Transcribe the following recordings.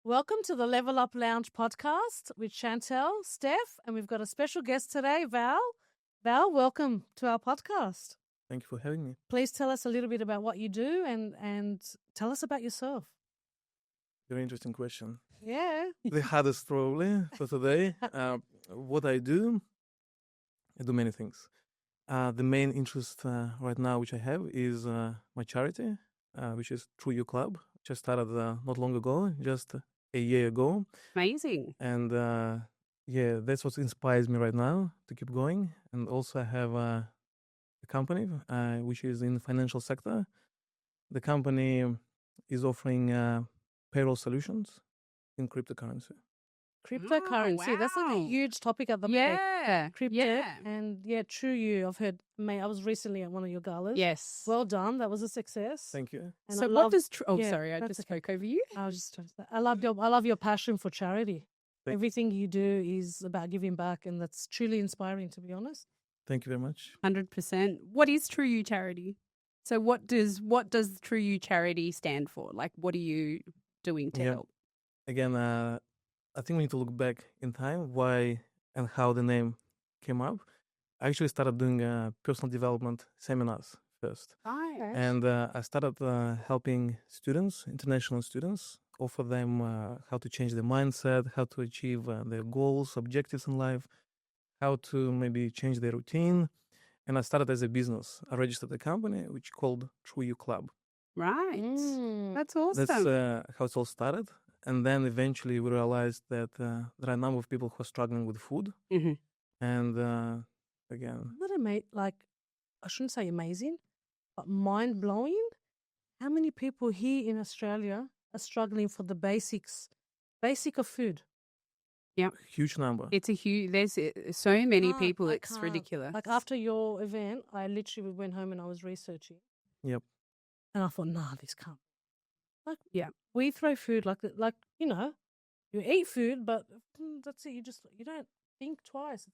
Welcome to the Level Up Lounge podcast with Chantel, Steph, and we've got a special guest today, Val. Val, welcome to our podcast. Thank you for having me. Please tell us a little bit about what you do and tell us about yourself. Very interesting question. Yeah. The hardest probably for today. What I do many things. The main interest right now which I have is my charity, which is Trueu.club, which I started not long ago, just a year ago. Amazing. And that's what inspires me right now to keep going. And also I have a company which is in the financial sector. The company is offering payroll solutions in cryptocurrency. Cryptocurrency. Oh, That's a wow. huge topic at the moment. Yeah. Crypto. Yeah. And Trueu. I've heard, mate, I was recently at one of your galas. Yes. Well done. That was a success. Thank you. And so I what love- does... I that's just okay. spoke over you. I was just trying to say, I love your passion for charity. Thank- Everything you do is about giving back, and that's truly inspiring, to be honest. Thank you very much. 100%. What is True You Charity? So what does True You Charity stand for? Like, what are you doing to Yeah. help? Again, I think we need to look back in time, why and how the name came up. I actually started doing personal development seminars first. Right. And I started helping students, international students, offer them how to change their mindset, how to achieve their goals, objectives in life, how to maybe change their routine. And I started as a business. I registered a company which called Trueu.club. Right. Mm. That's awesome. That's how it all started. And then eventually we realized that there are a number of people who are struggling with food. Mhm. And again, Isn't that like, I shouldn't say amazing, but mind-blowing? How many people here in Australia are struggling for the basic of food? huge number. It's a huge... There's so many Can't- people, I it's can't. ridiculous. Like after your event, I literally went home and I was researching. Yep. And I thought, nah, this can't. Like, Yeah. we throw food like you eat food, but that's it. You don't think twice.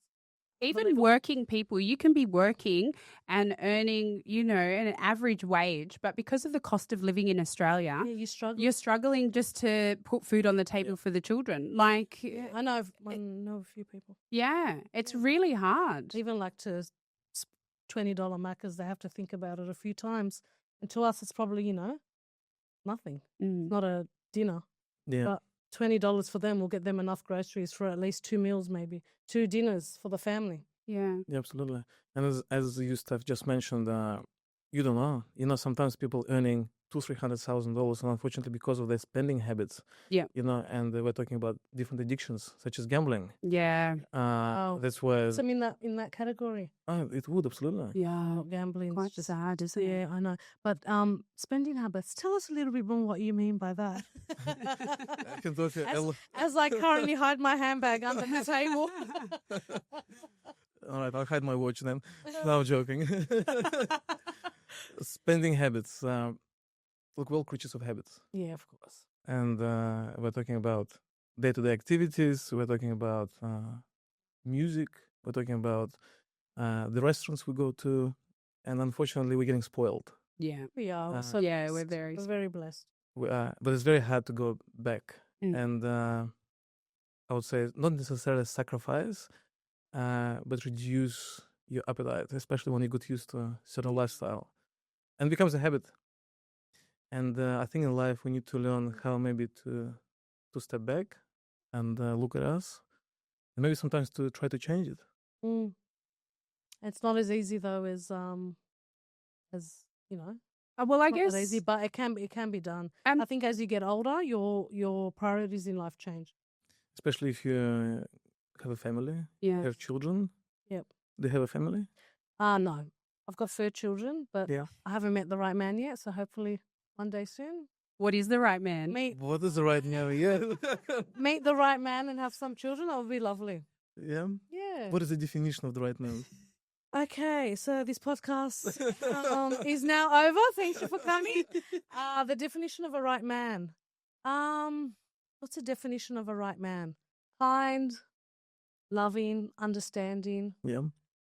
Even Unbelievable. working people, you can be working and earning, an average wage, but because of the cost of living in Australia, Yeah, you struggle. you're struggling just to put food on the table for the children. Like, I know a few people. yeah, it's really hard. Even like to $20 Maccas, they have to think about it a few times. And to us, it's probably, nothing. Mm. Not a dinner. Yeah. But $20 for them will get them enough groceries for at least 2 meals, maybe 2 dinners for the family. Yeah. Yeah, absolutely. And as you Steph just mentioned, you don't know. Sometimes people earning $200,000-$300,000, and unfortunately, because of their spending habits, Yeah. and we're talking about different addictions such as gambling. Yeah. That's why So I'm in that category. it would absolutely. Yeah. Not gambling. Quite It's just sad, isn't it? yeah, I know. But spending habits. Tell us a little bit more what you mean by that. I can talk As I currently hide my handbag under the table. All right, I'll hide my watch then. No, I'm joking. Spending habits. Look, we're all creatures of habits. Yeah, of course. And we're talking about day-to-day activities. We're talking about music. We're talking about the restaurants we go to. And unfortunately, we're getting spoiled. Yeah. We are. So Yeah, blessed. we're We're very blessed. But it's very hard to go back. Mm. And I would say not necessarily sacrifice, but reduce your appetite, especially when you get used to a certain lifestyle. And it becomes a habit. And I think in life we need to learn how maybe to step back and look at us, and maybe sometimes to try to change it. Mm. It's not as easy though as well, I not guess that easy, but it can be done. And- I think as you get older, your priorities in life change. Especially if you have a family, yeah. have children. Yep. Do you have a family? No, I've got 4 children, but Yeah. I haven't met the right man yet. So hopefully one day soon, What is the right man? What is the right name? Yeah. meet the right man and have some children. That would be lovely. Yeah. Yeah. What is the definition of the right man? Okay, so this podcast is now over. Thank you for coming. The definition of a right man. What's the definition of a right man? Kind, loving, understanding. Yeah.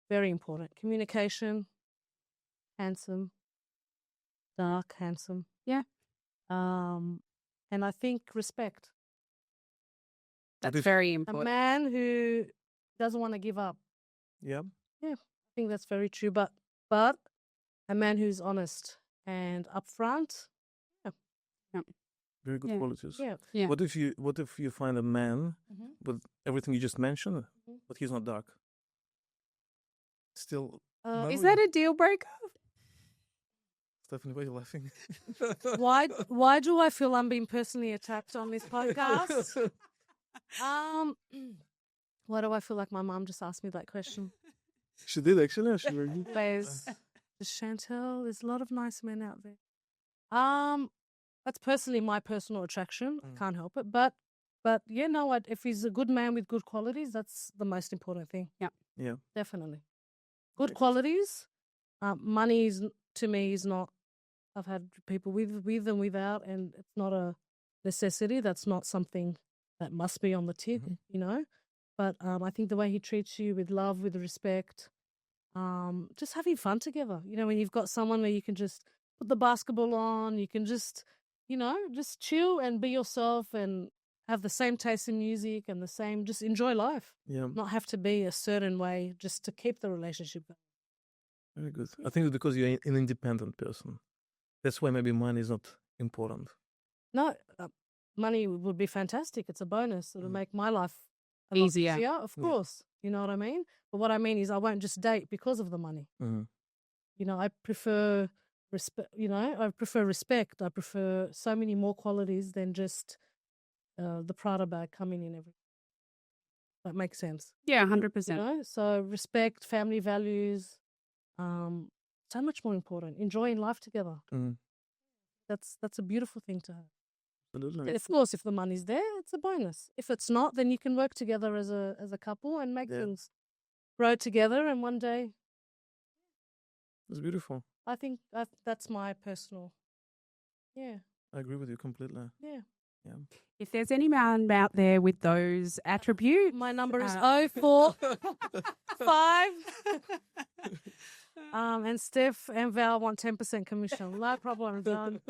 Very important. Communication. Handsome. Dark, handsome. Yeah. And I think respect. That's if- very A important. man who doesn't want to give up. Yeah. I think that's very true. But a man who's honest and upfront. Very good Yeah. qualities. Yeah. Yeah. What if you find a man Mhm. with everything you just mentioned, Mhm. but he's not dark? Still, Is that a deal breaker? Stephanie? Why are you laughing? Why do I feel I'm being personally attacked on this podcast? Why do I feel like my mom just asked me that question? She did actually. She really. There's Chantel, there's a lot of nice men out there. That's personally my personal attraction. I can't help it. But yeah, no, if he's a good man with good qualities, that's the most important thing. Yeah. Definitely. Good qualities. Money is to me is not. I've had people with and without, and it's not a necessity. That's not something that must be on the tick, you know. But I think the way he treats you with love, with respect, just having fun together. You know, when you've got someone where you can just put the basketball on, you can just, just chill and be yourself and have the same taste in music and the same, just enjoy life. Yeah. Not have to be a certain way just to keep the relationship going. Very good. I think it's because you're an independent person. That's why maybe money is not important. No, money would be fantastic. It's a bonus. It'll make my life a lot Easier. easier, of course. You know what I mean? But what I mean is I won't just date because of the money. Mm-hmm. You know, I prefer respect. I prefer respect. I prefer so many more qualities than just the Prada bag coming in every. That makes sense. Yeah, You 100%. know, so respect, family values, so much more important. Enjoying life together. Mm-hmm. That's a beautiful thing to have. Absolutely. Of course, if the money's there, it's a bonus. If it's not, then you can work together as a couple and make things grow together. And one day, It's beautiful. I think that's my personal. Yeah, I agree with you completely. yeah. Yeah. If there's any man out there with those attributes, My number is 045. And Steph and Val want 10% commission. No problem. Done.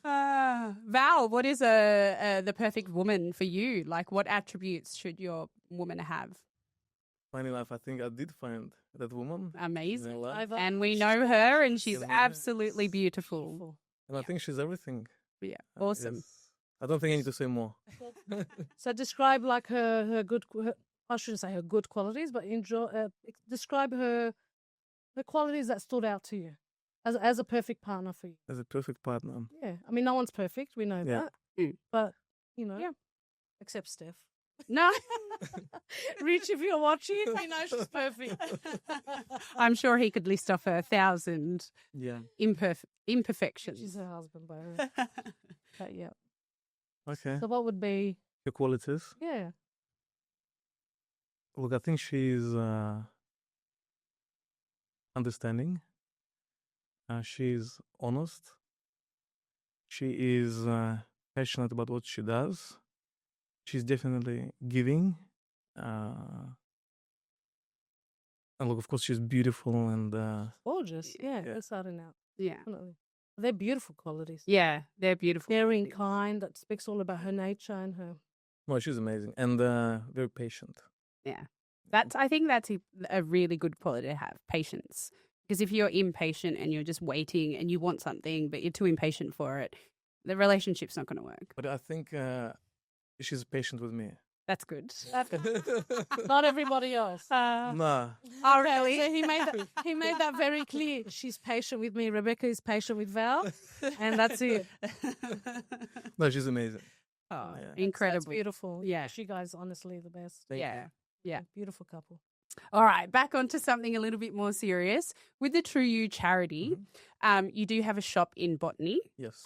Val, what is the perfect woman for you? Like, what attributes should your woman have? Funny enough, I think I did find that woman. Amazing. In life. And we know her, and she's Amazing. absolutely beautiful. And I think she's everything. Yeah, awesome. Yes. I don't think I need to say more. So describe like her good. I shouldn't say her good qualities, but describe her qualities that stood out to you as a perfect partner for you. As a perfect partner. Yeah, I mean, no one's perfect. We know Yeah. that. Mm. But Yeah. except Steph. No, Rich, if you're watching, she's perfect. I'm sure he could list off 1,000 Yeah. imperfections. She's her husband, by her. But yeah. Okay. So what would be? Your qualities. Yeah. Look, I think she's understanding. She's honest. She is passionate about what she does. She's definitely giving. And look, of course, she's beautiful and Gorgeous. Yeah, Yeah. that's out and out. Yeah. Definitely. They're beautiful qualities. Yeah, they're beautiful. Caring, kind, that speaks all about her nature and her. well, she's amazing and very patient. Yeah. I think that's a really good quality to have, patience. Because if you're impatient and you're just waiting and you want something, but you're too impatient for it, the relationship's not going to work. But I think she's patient with me. That's good. Not everybody else. Nah. Oh, Okay, really? so he made that very clear. She's patient with me. Rebecca is patient with Val, and that's it. No, she's amazing. Oh, Yeah. That's incredible. beautiful. Yeah. She guys, honestly, the best. Thank Yeah. you. Yeah. Beautiful couple. All right, back onto something a little bit more serious. With the Trueu charity, you do have a shop in Botany. Yes.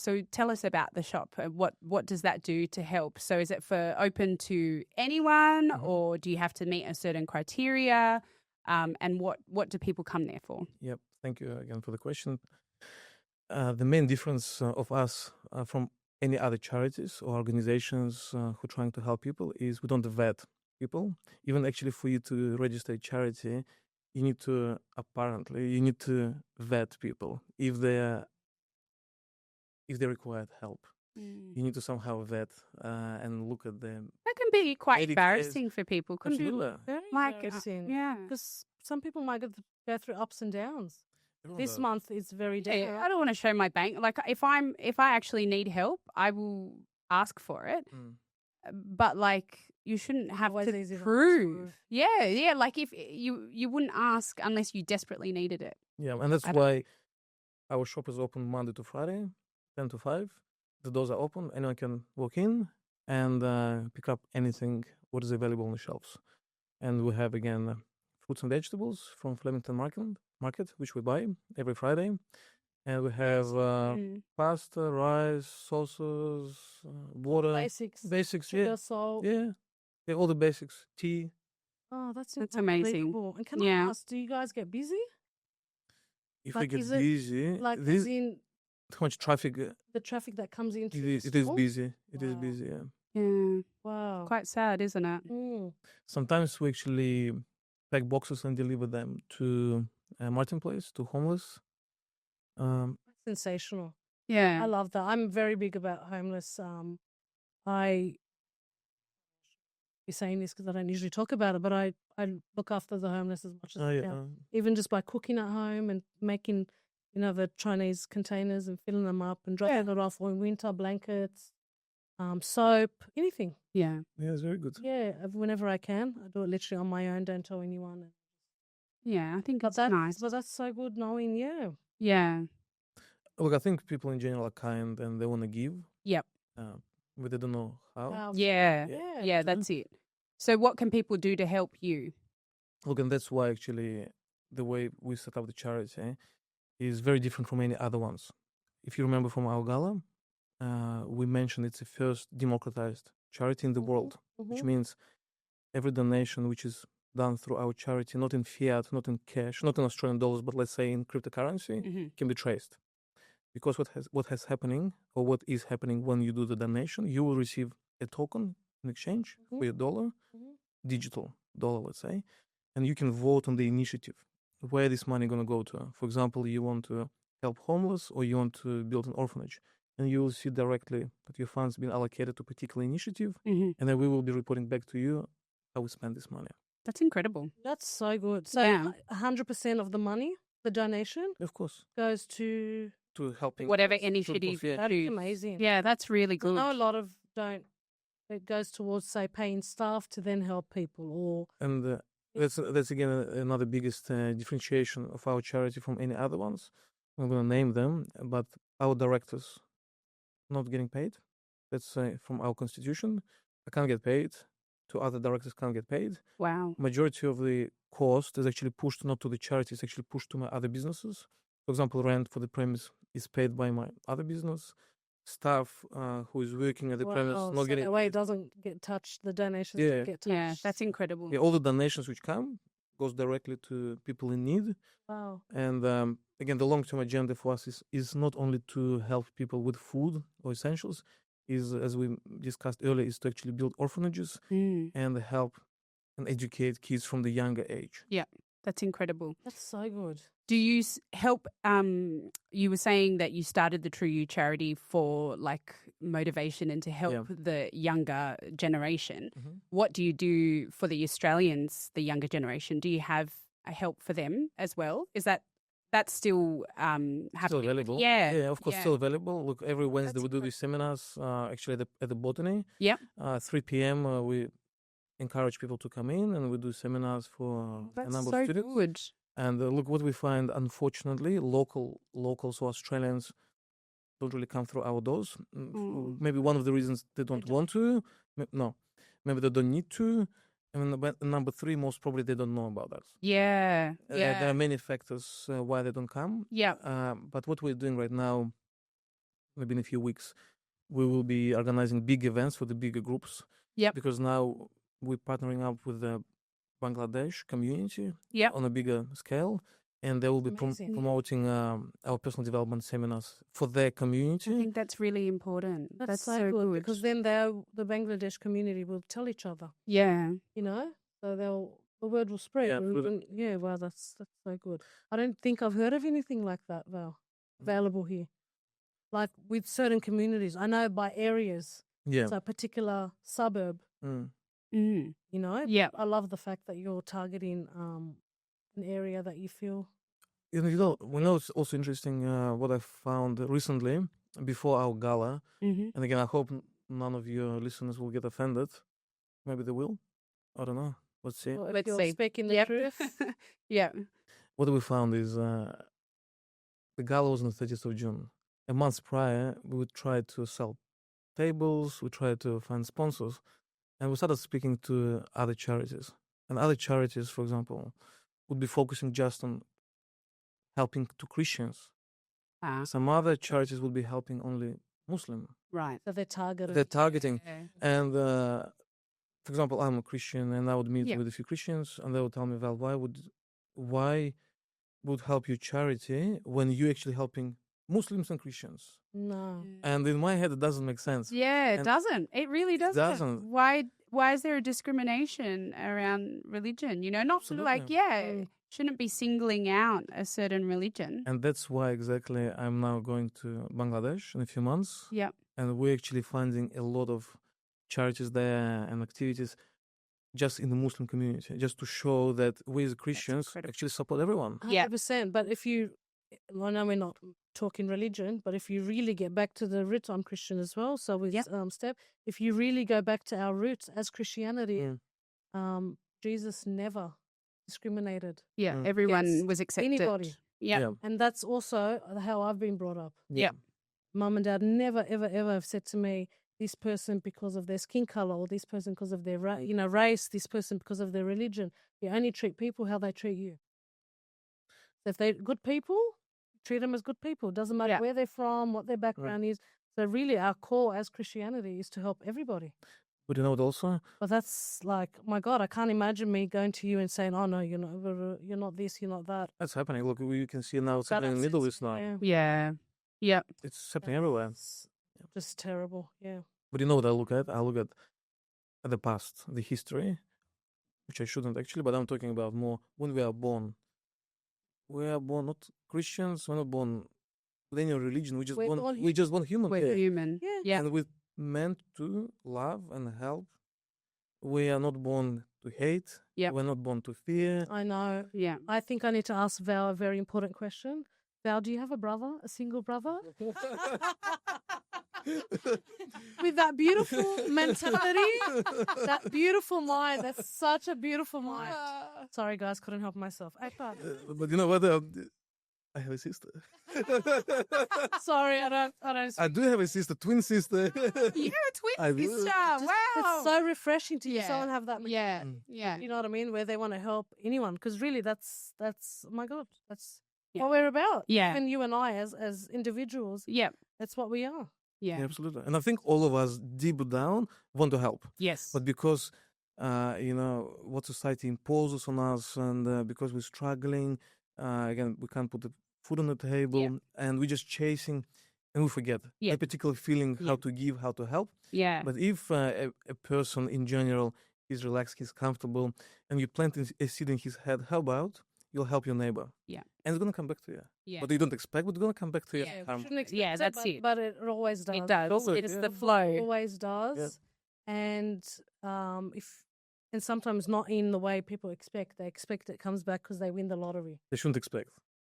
So tell us about the shop. What does that do to help? So is it for open to anyone, or do you have to meet a certain criteria? And what do people come there for? Yep. Thank you again for the question. The main difference of us from any other charities or organizations who are trying to help people is we don't vet people. Even actually for you to register a charity, you need to vet people if they require help. You need to somehow vet and look at them. That can be quite 80Ks. embarrassing for people. Couldn't it? Absolutely. Very Like, embarrassing. yeah. Because some people might go through ups and downs. Everyone This does. month is very down. Yeah, I don't want to show my bank. Like if I actually need help, I will ask for it. But like you shouldn't have Always to easy to prove. prove. Yeah. Like if you wouldn't ask unless you desperately needed it. Yeah, and that's I don't- why our shop is open Monday to Friday, 10 to 5. The doors are open. Anyone can walk in and pick up anything what is available on the shelves. And we have, again, fruits and vegetables from Flemington Market, which we buy every Friday. And we have pasta, rice, sauces, water. Basics. Yeah. Sugar, salt. Yeah. Yeah, all the basics. Tea. Oh, that's amazing. unbelievable. And can Yeah. I ask, do you guys get busy? If Like, we get is it busy, Like, this as in too much traffic. the traffic that comes into It the is store? busy. It is Wow. busy, yeah. Yeah. Wow. Quite sad, isn't it? Sometimes we actually pack boxes and deliver them to Martin Place, to homeless. Sensational. Yeah. I love that. I'm very big about homeless. I be saying this because I don't usually talk about it, but I look after the homeless as much as I can. Even just by cooking at home and making, the Chinese containers and filling them up and dropping it off, or in winter, blankets, soap, anything. Yeah. Yeah, it's very good. Yeah, whenever I can. I do it literally on my own, don't tell anyone. Yeah, I think But that's nice. But that's so good knowing, Yeah. Look, I think people in general are kind and they want to give, Yep. but they don't know how. Yeah. Yeah. Yeah, that's it. So what can people do to help you? Look, and that's why actually the way we set up the charity is very different from any other ones. If you remember from our gala, we mentioned it's the first democratized charity in the world, which means every donation which is done through our charity, not in fiat, not in cash, not in Australian dollars, but let's say in cryptocurrency, can be traced. Because what is happening when you do the donation, you will receive a token in exchange for your dollar, digital dollar, let's say, and you can vote on the initiative where this money going to go to. For example, you want to help homeless or you want to build an orphanage, and you will see directly that your funds been allocated to a particular initiative, and then we will be reporting back to you how we spend this money. That's incredible. That's so good. So 100% of the money, the donation, of course, goes to helping whatever initiative. That's amazing. Yeah, that's really good. I know a lot of don't. It goes towards, say, paying staff to then help people, and that's again another biggest differentiation of our charity from any other ones. I'm going to name them, but our directors not getting paid. That's from our constitution. I can't get paid. 2 other directors can't get paid. Wow. Majority of the cost is actually pushed not to the charity, it's actually pushed to my other businesses. For example, rent for the premise is paid by my other business. Staff who is working at the premise not so getting. that way it doesn't get touched. The donations don't get touched. Yeah, that's incredible. Yeah, all the donations which come goes directly to people in need. Wow. And again, the long-term agenda for us is not only to help people with food or essentials, is, as we discussed earlier, is to actually build orphanages and help and educate kids from the younger age. Yeah, that's incredible. That's so good. Do you help? You were saying that you started the Trueu charity for like motivation and to help the younger generation. What do you do for the Australians, the younger generation? Do you have a help for them as well? Is that's still happening? Still available? Yeah, of course, still available. Look, every Wednesday we do these seminars. Actually, at the Botany. 3 p.m. We encourage people to come in, and we do seminars for a number of students. Good. And look, what we find, unfortunately, locals or Australians don't really come through our doors. Maybe one of the reasons they don't want to. No, maybe they don't need to. And number 3, most probably they don't know about that. Yeah. There are many factors why they don't come. Yeah. But what we're doing right now, maybe in a few weeks, we will be organizing big events for the bigger groups. Yeah. Because now we're partnering up with the Bangladesh community on a bigger scale, and they will be promoting our personal development seminars for their community. I think that's really important. That's so good because then the Bangladesh community will tell each other. Yeah. So the word will spread. Yeah, wow, that's so good. I don't think I've heard of anything like that, Val, available here. like with certain communities. I know by areas. Yeah. So a particular suburb, Mm. Mm. you know. Yeah. I love the fact that you're targeting an area that you feel. It's also interesting what I found recently before our gala. Mm-hmm. And again, I hope none of your listeners will get offended. Maybe they will. I don't know. Let's see. Well, if Let's you're see. speaking the Yep. truth. Yeah. What we found is the gala was on the 30th of June. A month prior, we would try to sell tables, we tried to find sponsors, and we started speaking to other charities. And other charities, for example, would be focusing just on helping to Christians. Ah, Some other charities would be helping only Muslim. right. So they're targeted. They're targeting. Yeah. And for example, I'm a Christian, and I would meet Yeah. with a few Christians, and they would tell me, "Val, why would help you charity when you actually helping Muslims and Christians?" No. And in my head, it doesn't make sense. Yeah, it And doesn't. It really doesn't. doesn't. Why is there a discrimination around religion? You know, not like, Absolutely. yeah, shouldn't be singling out a certain religion. And that's why exactly I'm now going to Bangladesh in a few months. Yeah. And we're actually finding a lot of charities there and activities just in the Muslim community, just to show that we as Christians incredible. actually support everyone. 100%. But if you, I know we're not talking religion, but if you really get back to the roots, I'm Christian as well. So with Steph, if you really go back to our roots as Christianity, Jesus never discriminated. Yeah, Mm. everyone Yes. was accepted. Anybody. Yeah. And that's also how I've been brought up. Yeah. Mum and dad never, ever, ever have said to me, this person because of their skin color, or this person because of their race, this person because of their religion. You only treat people how they treat you. So if they're good people, treat them as good people. Doesn't matter where they're from, what their background is. So really our core as Christianity is to help everybody. But you know what also? But that's like, my God, I can't imagine me going to you and saying, oh no, you're not this, you're not that. That's happening. Look, you can see now it's That happening in the Middle East now. Yeah. Yeah. Yeah. It's happening everywhere. It's just terrible. Yeah. But you know what I look at? I look at the past, the history, which I shouldn't actually, but I'm talking about more when we are born. We are born not Christians, we're not born with any religion. We just born human. We're human. Yeah. Yeah. And we're meant to love and help. We are not born to hate. Yep. We're not born to fear. I know. Yeah. I think I need to ask Val a very important question. Val, do you have a brother, a single brother? With that beautiful mentality, that beautiful mind, that's such a beautiful mind. Sorry, guys, couldn't help myself. But you know what? I have a sister. Sorry, I don't. I do have a sister, twin sister. You're a I twin do. sister. Wow. Wow. It's so refreshing to someone have that. Yeah. Yeah. You know what I mean? Where they want to help anyone. Because really, that's, oh my God, that's what we're about. Yeah. Even you and I as individuals, Yeah. that's what we are. Yeah. Yeah, absolutely. And I think all of us deep down want to help. Yes. But because, what society imposes on us and because we're struggling, again, we can't put the food on the table and we're just chasing and we forget a particular feeling, how to give, how to help. Yeah. But if a person in general is relaxed, he's comfortable, and you plant a seed in his head, how about you'll help your neighbor? Yeah. And it's going to come back to you. Yeah. But you don't expect, but it's going to come back to you. Yeah, Karma. shouldn't expect Yeah, that's but, it. But it always does. It does. Totally, It's yeah. the flow. Always does. Yeah. And and sometimes not in the way people expect. They expect it comes back because they win the lottery. They shouldn't expect.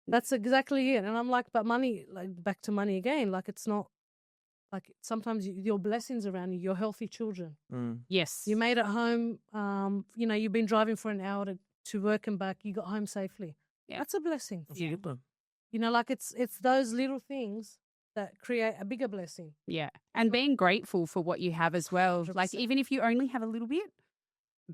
That's exactly it. And I'm like, but money, like back to money again. Like it's not like sometimes your blessings around you, your healthy children. Yes. You made it home. You've been driving for an hour to work and back. You got home safely. Yeah. That's a blessing. Yeah. Like it's those little things that create a bigger blessing. Yeah. And being grateful for what you have as well. 100%. Like even if you only have a little bit,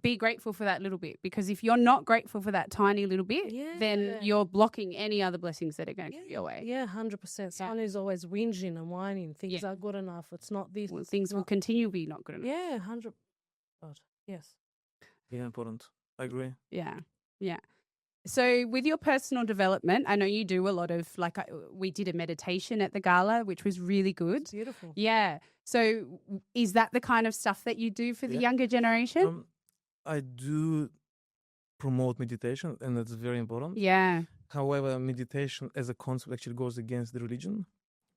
be grateful for that little bit. Because if you're not grateful for that tiny little bit, then you're blocking any other blessings that are going to come your way. Yeah, 100%. Someone who's always whinging and whining. Things are good enough. It's not this. Well, things will continue to be not good enough. Yeah, 100. God, yes. Yeah, important. I agree. Yeah. Yeah. So with your personal development, I know you do a lot of, we did a meditation at the gala, which was really good. It's beautiful. Yeah. So is that the kind of stuff that you do for the younger generation? I do promote meditation, and that's very important. Yeah. However, meditation as a concept actually goes against the religion,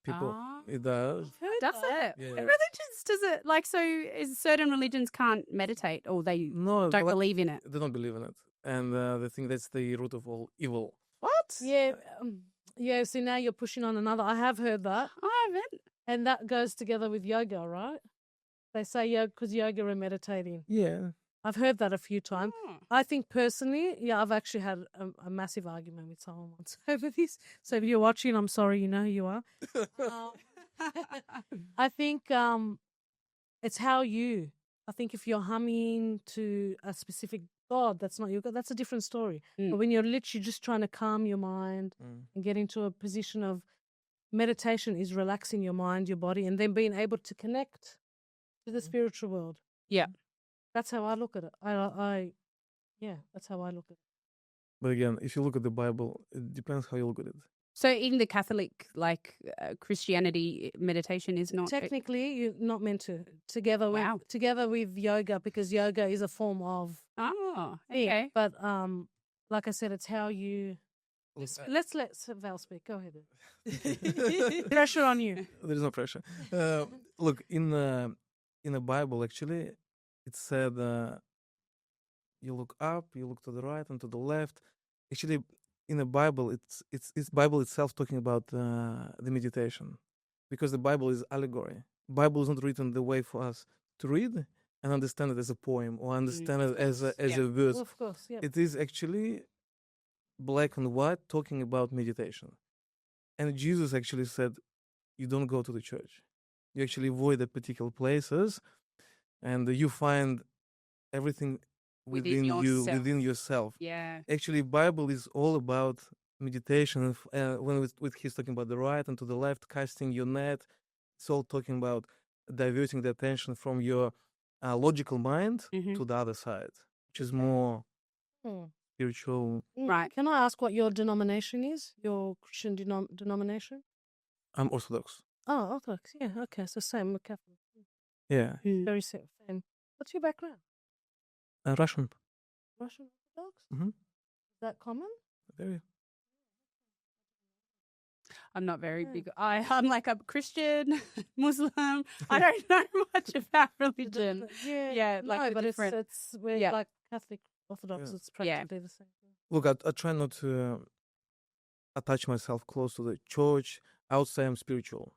people. Ah. It does. Does it? Yeah. Religions, does it? Like, so is certain religions can't meditate or they No, don't like, believe in it? they don't believe in it, and they think that's the root of all evil. What? Yeah, yeah. So now you're pushing on another. I have heard that, I haven't. and that goes together with yoga, right? They say yoga because yoga and meditating. Yeah. I've heard that a few times. Oh. I think personally, yeah, I've actually had a massive argument with someone once over this. So if you're watching, I'm sorry, you know who you are. I think it's how you. I think if you're humming to a specific God, that's not your God. That's a different story. Mm. But when you're literally just trying to calm your mind and get into a position of meditation, is relaxing your mind, your body, and then being able to connect to the spiritual world. Yeah. That's how I look at it. Yeah, that's how I look at it. But again, if you look at the Bible, it depends how you look at it. So in the Catholic, like Christianity, meditation is not Technically, you're not meant to. Together with yoga, because yoga is a form of Oh, thing. okay. But like I said, it's how you. Let's let Val speak. Go ahead. Pressure on you. There is no pressure. Look, in the Bible, actually, it said you look up, you look to the right and to the left. Actually, in the Bible, it's Bible itself talking about the meditation, because the Bible is allegory. Bible is not written the way for us to read and understand it as a poem or understand it as a verse. Well, of course, yeah. It is actually black and white talking about meditation. And Jesus actually said, you don't go to the church. You actually avoid the particular places, and you find everything within you, within yourself. Yeah. Actually, Bible is all about meditation. When he's talking about the right and to the left, casting your net, it's all talking about diverting the attention from your logical mind to the other side, which is more spiritual. Right. Can I ask what your denomination is? Your Christian denomination? I'm Orthodox. Oh, Orthodox. Yeah, okay. So same with Catholic. Yeah. Very same. What's your background? Russian. Russian Orthodox? Mm-hmm. Is that common? Very. I'm not very big. I'm like a Christian, Muslim. I don't know much about religion. Yeah, like no, the but different- we're like Catholic Orthodox. It's practically the same. Look, I try not to attach myself close to the church. I would say I'm spiritual.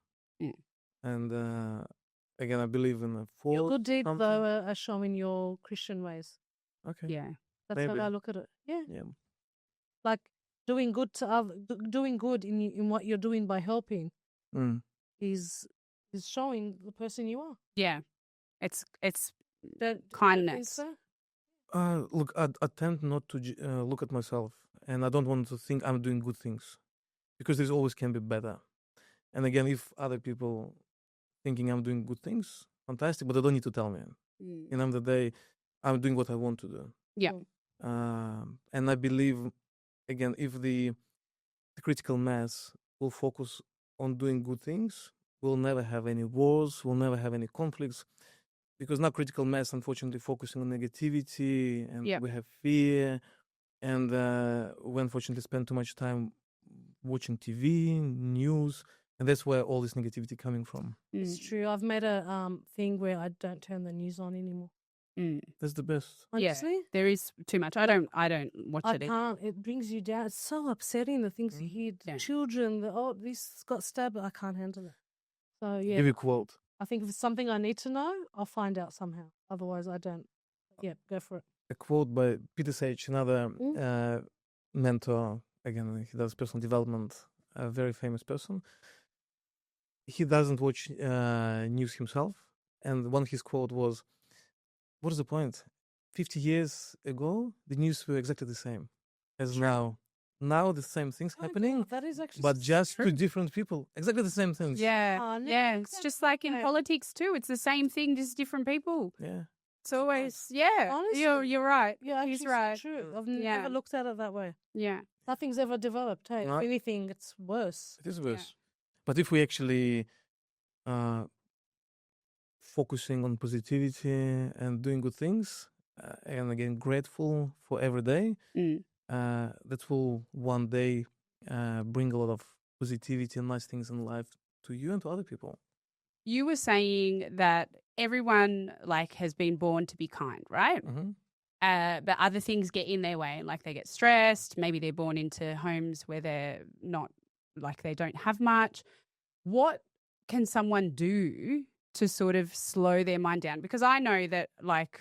And again, I believe in a force. Your good deeds, though, are showing your Christian ways. Okay. Yeah. That's Maybe. how I look at it. Yeah. Yeah. Like doing good to other, doing good in what you're doing by helping is showing the person you are. Yeah. It's Don't kindness. so? Look, I tend not to look at myself, and I don't want to think I'm doing good things, because there always can be better. And again, if other people thinking I'm doing good things, fantastic, but they don't need to tell me. In the end of the day, I'm doing what I want to do. Yeah. And I believe, again, if the critical mass will focus on doing good things, we'll never have any wars, we'll never have any conflicts, because now critical mass, unfortunately, focusing on negativity, and we have fear, and we unfortunately spend too much time watching TV, news, and that's where all this negativity coming from. It's true. I've made a thing where I don't turn the news on anymore. That's the best. Honestly? Yeah, there is too much. I don't watch I it. can't. It brings you down. It's so upsetting, the things you hear. The children, this got stabbed. I can't handle it. So, yeah. Give you a quote. I think if it's something I need to know, I'll find out somehow. Otherwise, I don't. Yeah, go for it. A quote by Peter Sage, another mentor. Again, he does personal development, a very famous person. He doesn't watch news himself. And one of his quote was, what is the point? 50 years ago, the news were exactly the same as now. Now the same things happening, God, that is actually but just to different people. Exactly the same things. Yeah, it's just like in politics too. It's the same thing, just different people. Yeah. It's always, Honestly, you're right. Yeah, he's right. It's true. I've never looked at it that way. Yeah. Nothing's ever developed. Hey, No. if anything, it's worse. It is worse. But if we actually focusing on positivity and doing good things, and again, grateful for every day, that will one day bring a lot of positivity and nice things in life to you and to other people. You were saying that everyone like has been born to be kind, right? Hmm. But other things get in their way, like they get stressed. Maybe they're born into homes where they're not, like they don't have much. What can someone do to sort of slow their mind down? Because I know that, like,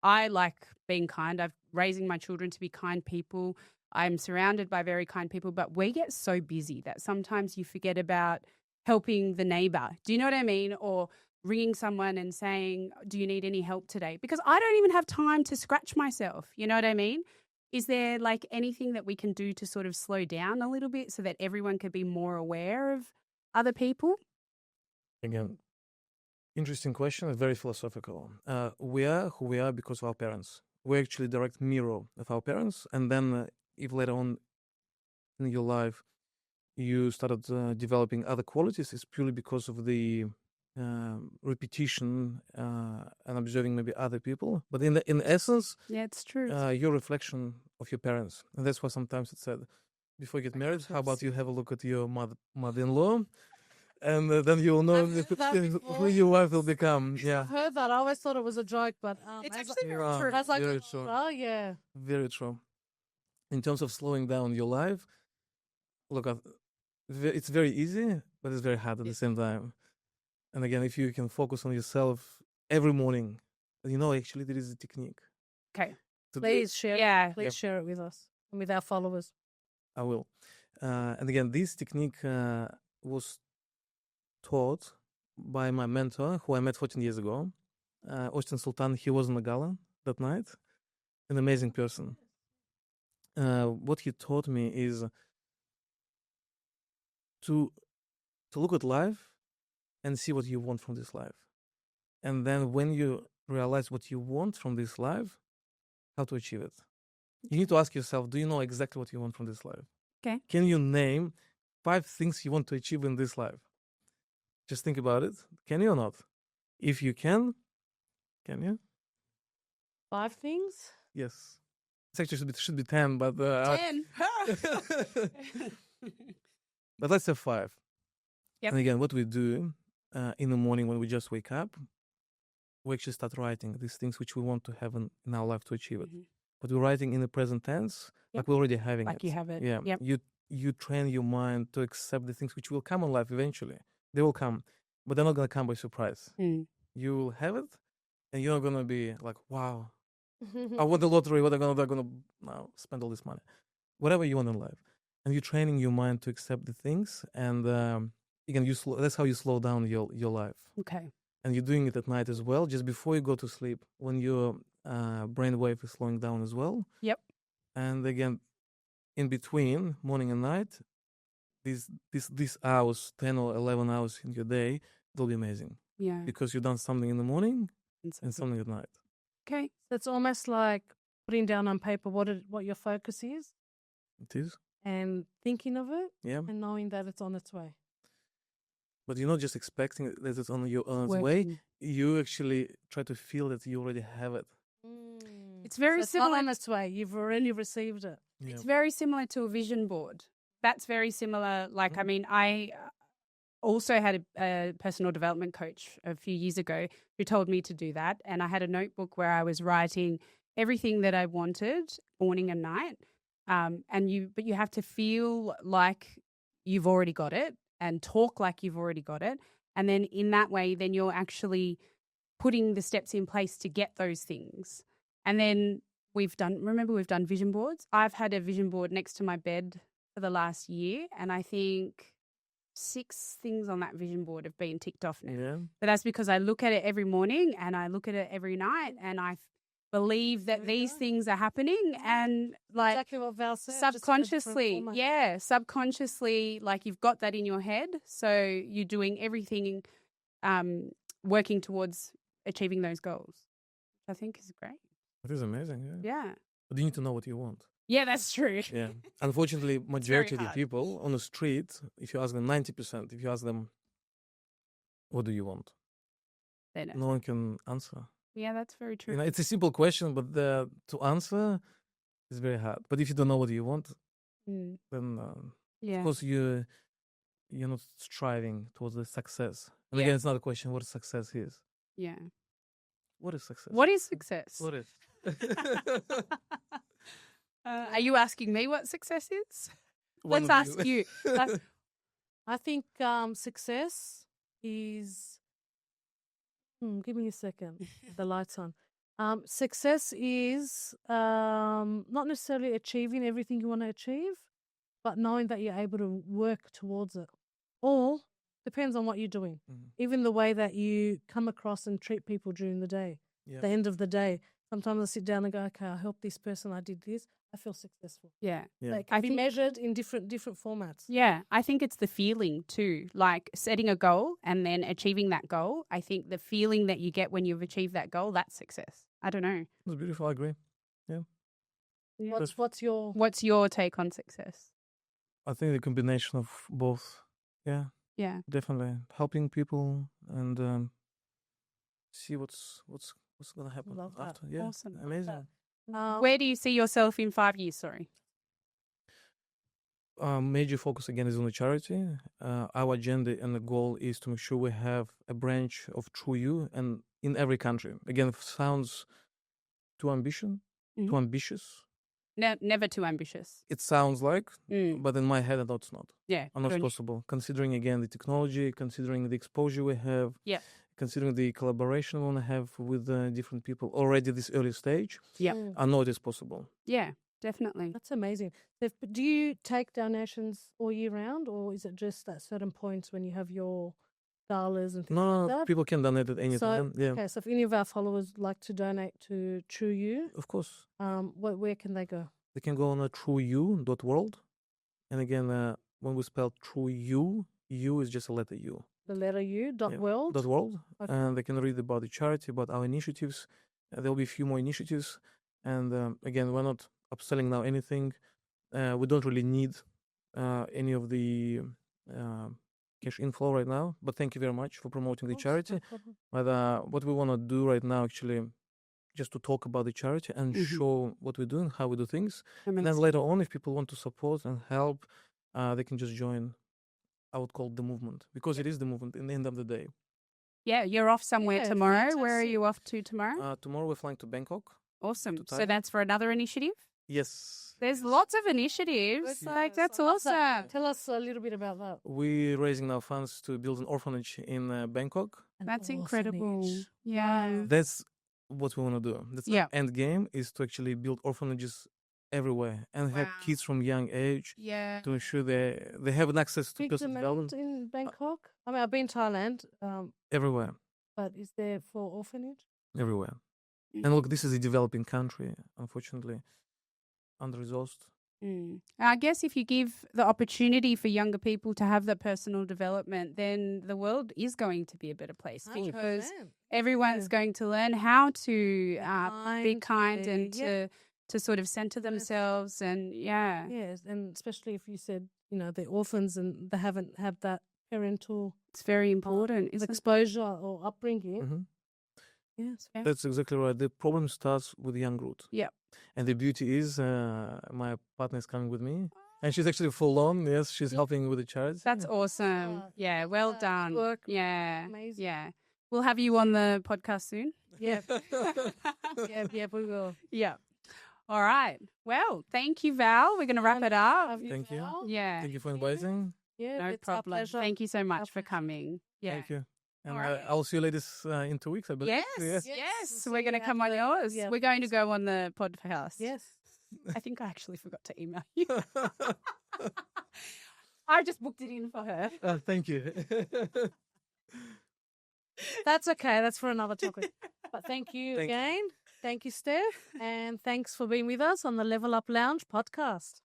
I like being kind. I'm raising my children to be kind people. I'm surrounded by very kind people, but we get so busy that sometimes you forget about helping the neighbor. Do you know what I mean? Or ringing someone and saying, do you need any help today? Because I don't even have time to scratch myself. You know what I mean? Is there like anything that we can do to sort of slow down a little bit so that everyone could be more aware of other people? Again, interesting question, very philosophical. We are who we are because of our parents. We're actually direct mirror of our parents. And then if later on in your life you started developing other qualities, it's purely because of the repetition and observing maybe other people. But in essence, Yeah, it's true. you're a reflection of your parents. And that's why sometimes it's said, before you get married, how about you have a look at your mother-in-law? And then you'll know I've heard that who before. your wife will become. Yeah. I heard that. I always thought it was a joke, but It's as actually very Yeah, true. as I very got true. older, yeah. Very true. In terms of slowing down your life, look, it's very easy, but it's very hard at the same time. And again, if you can focus on yourself every morning, actually there is a technique. Okay. Please share. Yeah. Please Yep. share it with us and with our followers. I will. And again, this technique was taught by my mentor, who I met 14 years ago, Austin Sultan. He was in the gala that night. An amazing person. What he taught me is to look at life and see what you want from this life. And then when you realize what you want from this life, how to achieve it. You need to ask yourself, do you know exactly what you want from this life? Okay. Can you name 5 things you want to achieve in this life? Just think about it. Can you or not? If you can you? 5 things. Yes. It actually should be 10, but 10. but let's say 5. Yep. And again, what we do in the morning when we just wake up, we actually start writing these things which we want to have in our life to achieve it. Mhm. But we're writing in the present tense, Yep. like we're already having Like it. you have it. Yeah. Yep. You train your mind to accept the things which will come in life eventually. They will come, but they're not going to come by surprise. Mm. You will have it, and you're not going to be like, wow, I won the lottery. What am I going to now spend all this money? Whatever you want in life. And you're training your mind to accept the things. And again, that's how you slow down your life. Okay. And you're doing it at night as well, just before you go to sleep, when your brainwave is slowing down as well. Yep. And again, in between morning and night, these hours, 10 or 11 hours in your day, they'll be amazing. Yeah. Because you've done something in the morning and something. something at night. Okay. So it's almost like putting down on paper what your focus is It is. and thinking of it Yeah. and knowing that it's on its way. But you're not just expecting that it's on its way. Working. You actually try to feel that you already have it. It's very So it's not similar. on its way. You've already received it. Yeah. It's very similar to a vision board. That's very similar. Like, I mean, I also had a personal development coach a few years ago who told me to do that. And I had a notebook where I was writing everything that I wanted morning and night. But you have to feel like you've already got it and talk like you've already got it. And then in that way, then you're actually putting the steps in place to get those things. And then we've done vision boards. I've had a vision board next to my bed for the last year. And I think 6 things on that vision board have been ticked off now. Yeah. But that's because I look at it every morning and I look at it every night and I believe that these things are happening and like Exactly what Val said. just in a different subconsciously, like you've got that in your head. So you're doing everything, working towards achieving those goals, which I think is great. It is amazing. Yeah. Yeah. But you need to know what you want. Yeah, that's true. Yeah. Unfortunately, majority of the hard. people on the street, if you ask them 90%, if you ask them, what do you want? They know. No one can answer. Yeah, that's very true. It's a simple question, but to answer is very hard. But if you don't know what you want, Mm. then Yeah. of course you're not striving towards the success. And Yeah. again, it's not a question what success is. Yeah. What is success? What is success? What is? Are you asking me what success is? One Let's of ask you. I think success is. Give me a second. The lights on. Success is not necessarily achieving everything you want to achieve, but knowing that you're able to work towards it. Or depends on what you're doing. Mhm. Even the way that you come across and treat people during the day. Yeah. At the end of the day, sometimes I sit down and go, okay, I helped this person, I did this, I feel successful. Yeah. Yeah. Like, I be think- measured in different formats. Yeah, I think it's the feeling too, like setting a goal and then achieving that goal. I think the feeling that you get when you've achieved that goal, that's success. I don't know. It's beautiful. I agree. What's your What's your take on success? I think the combination of both. Yeah, Yeah. definitely helping people and see what's gonna happen Love that. after. Yeah, Awesome. amazing. Where do you see yourself in 5 years? Sorry. Major focus again is on the charity. Our agenda and the goal is to make sure we have a branch of Trueu and in every country. Again, it sounds too Mhm. too ambitious. Never too ambitious. It sounds like, Mm. but in my head, I know it's not. Yeah. Not good on you. possible. Considering again the technology, considering the exposure we have, Yeah. considering the collaboration we want to have with different people already this early stage, Yep. I know it is possible. Yeah, definitely. That's amazing. Do you take donations all year round, or is it just at certain points when you have your galas and things No, like that? people can donate at any So, time. Yeah, okay, so if any of our followers like to donate to Trueu, of course. where can they go? They can go on trueu.world. And again, when we spell Trueu, U is just a letter U. The letter U, Yeah, .world. .world. Okay. And they can read about the charity, about our initiatives. There'll be a few more initiatives. And again, we're not upselling now anything. We don't really need any of the cash inflow right now. But thank you very much for promoting the Of course, charity. no problem. But what we want to do right now, actually, just to talk about the charity and Mhm. show what we do and how we do things. And then Amazing. later on, if people want to support and help, they can just join. I would call it the movement because it is the movement in the end of the day. Yeah, you're off somewhere Yeah, tomorrow. Where are fantastic. you off to tomorrow? Tomorrow we're flying to Bangkok. Awesome. to So Thailand. that's for another initiative? Yes. There's lots of initiatives. Good. Like, Yes, that's I love that. awesome. Tell us a little bit about that. We're raising now funds to build an orphanage in Bangkok. An That's incredible. orphanage. Yeah. Wow. That's what we want to do. That's Yeah. our end game is to actually build orphanages everywhere and have kids Wow. from young age Yeah. to ensure they have an access to Big personal demand development in Bangkok. I mean, I've been to Thailand, everywhere. but is there for orphanage? Everywhere. Mm. And look, this is a developing country, unfortunately, under-resourced. I guess if you give the opportunity for younger people to have that personal development, then the world is going to be a better place because 100%. everyone's Yeah. going to learn how to be Kind, kind and yeah. to sort of center themselves and yeah. Yes, and especially if you said, they're orphans and they haven't had that parental It's very important, isn't it? exposure or upbringing. Hmm. Yes. Yeah. That's exactly right. The problem starts with the young root. Yep. And the beauty is my partner is coming with me. And she's actually full on. Yes, she's helping with the charity. That's awesome. Ah, Yeah, well good done. work. Yeah. Amazing. Yeah. We'll have you on the podcast soon. Yeah. Yeah, we will. Yeah. All right. Well, thank you, Val. We're going to wrap it up. Have Thank you. Val? Yeah. Thank you for inviting. Yeah, No it's our problem. pleasure. Thank you so much Our for pleasure. coming. Yeah. Thank you. And All right. I'll see you ladies in 2 weeks, I believe. Yes. Yes. Yes. We'll We're see going to you come on after- yours. yeah. We're going to go on the podcast. Yes. I think I actually forgot to email you. I just booked it in for her. Thank you. That's okay. That's for another topic. But thank you Thank you. again. Thank you, Steph. And thanks for being with us on the Level Up Lounge podcast.